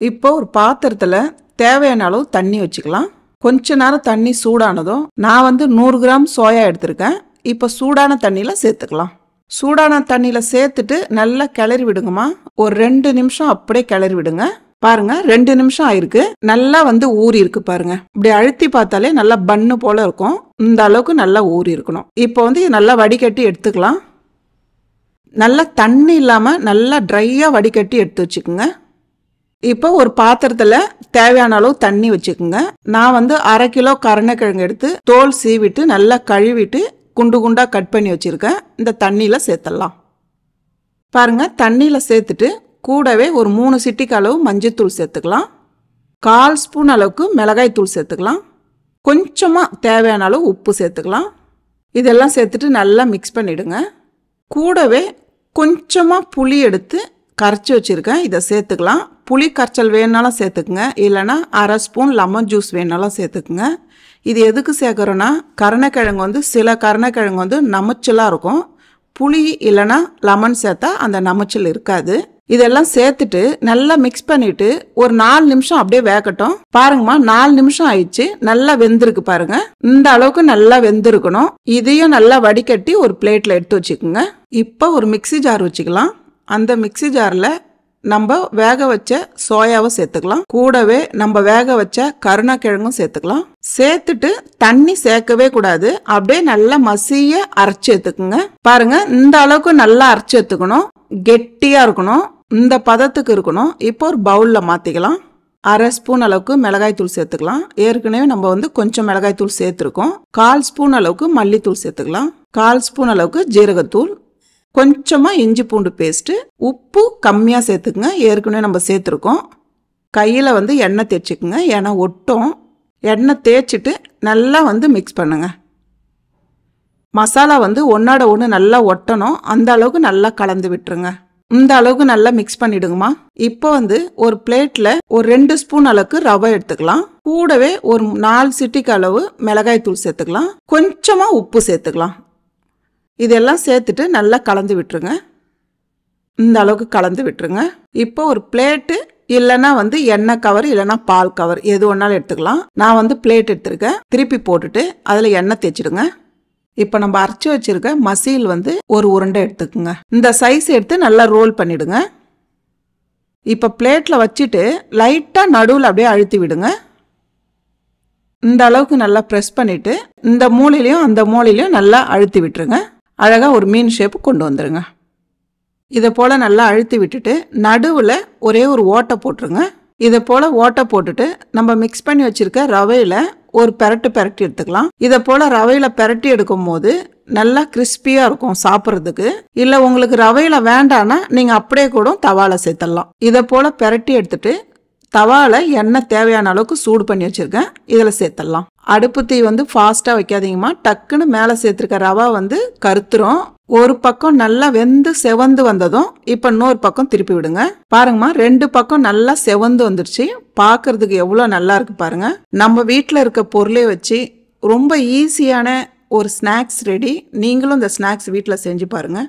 இப்போ ஒரு பாத்திரத்துல தேவையான அளவு தண்ணி வச்சுக்கலாம். கொஞ்ச நேரம் தண்ணி சூடானதும் நான் 100 கிராம் சோயா எடுத்திருக்கேன். இப்போ சூடான தண்ணியில சேர்த்துக்கலாம். சூடான தண்ணியில சேர்த்துட்டு நல்லா கிளறி விடுங்கம்மா. ஒரு 2 நிமிஷம் அப்படியே கிளறி விடுங்க. பாருங்க 2 நிமிஷம் ஆயிருக்கு. நல்லா ஊறி இருக்கு பாருங்க. இப்படி அழுத்தி பார்த்தாலே நல்லா பன்னு போல இருக்கும். இந்த அளவுக்கு நல்லா ஊறி இருக்கணும். இப்போ நல்லா வடிகட்டி எடுத்துக்கலாம். நல்லா தண்ணி இல்லாம நல்லா ட்ரையா வடிகட்டி எடுத்து வச்சுக்கோங்க. இப்போ ஒரு பாத்திரத்துல தேவையான அளவு தண்ணி வச்சுக்கோங்க. நான் 1/2 கிலோ கருணைக்கிழங்கு எடுத்து தோல் சீவிட்டு நல்லா கழுவிட்டு குண்டு குண்டா கட் பண்ணி வச்சிருக்கேன். இந்த தண்ணியில சேர்த்துடலாம். பாருங்க தண்ணியில சேர்த்துட்டு கூடவே ஒரு 3 சிட்டிக்கு அளவு மஞ்சத்தூள் சேர்த்துக்கலாம். 1/4 ஸ்பூன் அளவுக்கு மிளகாய் தூள் சேர்த்துக்கலாம். கொஞ்சமா தேவையான அளவு உப்பு சேர்த்துக்கலாம். இதெல்லாம் சேர்த்துட்டு நல்லா மிக்ஸ் பண்ணிடுங்க. கூடவே கொஞ்சமா புளி எடுத்து கரைச்சி வச்சிருக்கேன். இதை சேர்த்துக்கலாம். புளி கரைச்சல் வேணாலும் சேர்த்துக்குங்க. இல்லைன்னா 1/2 ஸ்பூன் லெமன் ஜூஸ் வேணாலும் சேர்த்துக்குங்க. இது எதுக்கு சேர்க்குறோன்னா கருணைக்கிழங்கு சில கருணைக்கிழங்கு நமைச்சலாக இருக்கும். புளி இல்லைன்னா லெமன் சேர்த்தா அந்த நமைச்சல் இருக்காது. இதெல்லாம் சேர்த்துட்டு நல்லா மிக்ஸ் பண்ணிட்டு ஒரு 4 நிமிஷம் அப்படியே வேகட்டும். பாருங்கம்மா 4 நிமிஷம் ஆயிடுச்சு. நல்லா வெந்திருக்கு பாருங்க. இந்த அளவுக்கு நல்லா வெந்திருக்கணும். இதையும் நல்லா வடிகட்டி ஒரு பிளேட்ல எடுத்து வச்சுக்கோங்க. இப்போ ஒரு மிக்ஸி ஜார் வச்சுக்கலாம். அந்த மிக்ஸி ஜாரில் நம்ம வேக வச்ச சோயாவை சேர்த்துக்கலாம். கூடவே நம்ம வேக வச்ச கருணைக்கிழங்கும் சேர்த்துக்கலாம். சேர்த்துட்டு தண்ணி சேர்க்கவே கூடாது. அப்படியே நல்லா மசிய அரைச்சி எடுத்துக்குங்க. பாருங்க இந்த அளவுக்கு நல்லா அரைச்சி எடுத்துக்கணும். கெட்டியா இருக்கணும். இந்த பதத்துக்கு இருக்கணும். இப்போ ஒரு பவுல்ல மாத்திக்கலாம். 1/2 ஸ்பூன் அளவுக்கு மிளகாய் தூள் சேர்த்துக்கலாம். ஏற்கனவே நம்ம கொஞ்சம் மிளகாய் தூள் சேர்த்துருக்கோம். 1/4 ஸ்பூன் அளவுக்கு மல்லித்தூள் சேர்த்துக்கலாம். 1/4 ஸ்பூன் அளவுக்கு ஜீரகத்தூள், கொஞ்சமா இஞ்சி பூண்டு பேஸ்ட், உப்பு கம்மியா சேர்த்துக்குங்க. ஏற்கனவே நம்ம சேர்த்துருக்கோம். கையில எண்ணெய் தேய்ச்சிக்குங்க. ஏன்னா ஒட்டும். எண்ணெய் தேய்ச்சிட்டு நல்லா மிக்ஸ் பண்ணுங்க. மசாலா ஒன்னோட ஒன்று நல்லா ஒட்டணும். அந்த அளவுக்கு நல்லா கலந்து விட்டுருங்க. இந்த அளவுக்கு நல்லா மிக்ஸ் பண்ணிடுங்கம்மா. இப்போ ஒரு பிளேட்ல ஒரு 2 ஸ்பூன் அளவுக்கு ரவை எடுத்துக்கலாம். கூடவே ஒரு 4 சிட்டிக்கு அளவு மிளகாய் தூள் சேர்த்துக்கலாம். கொஞ்சமா உப்பு சேர்த்துக்கலாம். இதெல்லாம் சேர்த்துட்டு நல்லா கலந்து விட்டுருங்க. இந்த அளவுக்கு கலந்து விட்டுருங்க. இப்போ ஒரு பிளேட்டு இல்லைன்னா எண்ணெய் கவர் இல்லைன்னா பால் கவர் எது ஒன்றாலும் எடுத்துக்கலாம். நான் பிளேட் எடுத்துருக்கேன். திருப்பி போட்டுட்டு அதில் எண்ணெய் தேய்ச்சிடுங்க. இப்போ நம்ம அரைச்சி வச்சிருக்க மசில் ஒரு உருண்டை எடுத்துக்குங்க. இந்த சைஸ் எடுத்து நல்லா ரோல் பண்ணிடுங்க. இப்போ பிளேட்டில் வச்சுட்டு லைட்டாக நடுவில் அப்படியே அழுத்தி விடுங்க. இந்த அளவுக்கு நல்லா ப்ரெஸ் பண்ணிட்டு இந்த மூலையிலையும் அந்த மூலையிலையும் நல்லா அழுத்தி விட்டுருங்க. அழகாக ஒரு மீன் ஷேப் கொண்டு வந்துடுங்க. இதை போல் நல்லா அழுத்தி விட்டுட்டு நடுவில் ஒரே ஒரு ஓட்டை போட்டுருங்க. இதை போல் ஓட்டை போட்டுட்டு நம்ம மிக்ஸ் பண்ணி வச்சுருக்க ரவையில் ஒரு பெரட்டி எடுத்துக்கலாம். இதை போல் ரவையில் பெரட்டி எடுக்கும் போது நல்லா கிறிஸ்பியாக இருக்கும் சாப்பிட்றதுக்கு. இல்லை உங்களுக்கு ரவையில் வேண்டான்னா நீங்கள் அப்படியே கூட தவாவில் சேர்த்துடலாம். இதை போல் பெரட்டி எடுத்துட்டு தவாவில் எண்ணெய் தேவையான அளவுக்கு சூடு பண்ணி வச்சுருக்கேன். இதில் சேர்த்துடலாம். அடுப்பு தீ ஃபாஸ்ட்டாக வைக்காதீங்கம்மா. டக்குன்னு மேலே சேர்த்துருக்க ரவா கருத்துரும். ஒரு பக்கம் நல்லா வெந்து செவந்து வந்ததும் இப்போ இன்னொரு பக்கம் திருப்பி விடுங்க. பாருங்கம்மா 2 பக்கம் நல்லா செவந்து வந்துருச்சு. பார்க்கறதுக்கு எவ்வளோ நல்லா இருக்கு பாருங்க. நம்ம வீட்டில் இருக்க பொருளே வச்சு ரொம்ப ஈஸியான ஒரு ஸ்நாக்ஸ் ரெடி. நீங்களும் இந்த ஸ்நாக்ஸ் வீட்டில் செஞ்சு பாருங்க.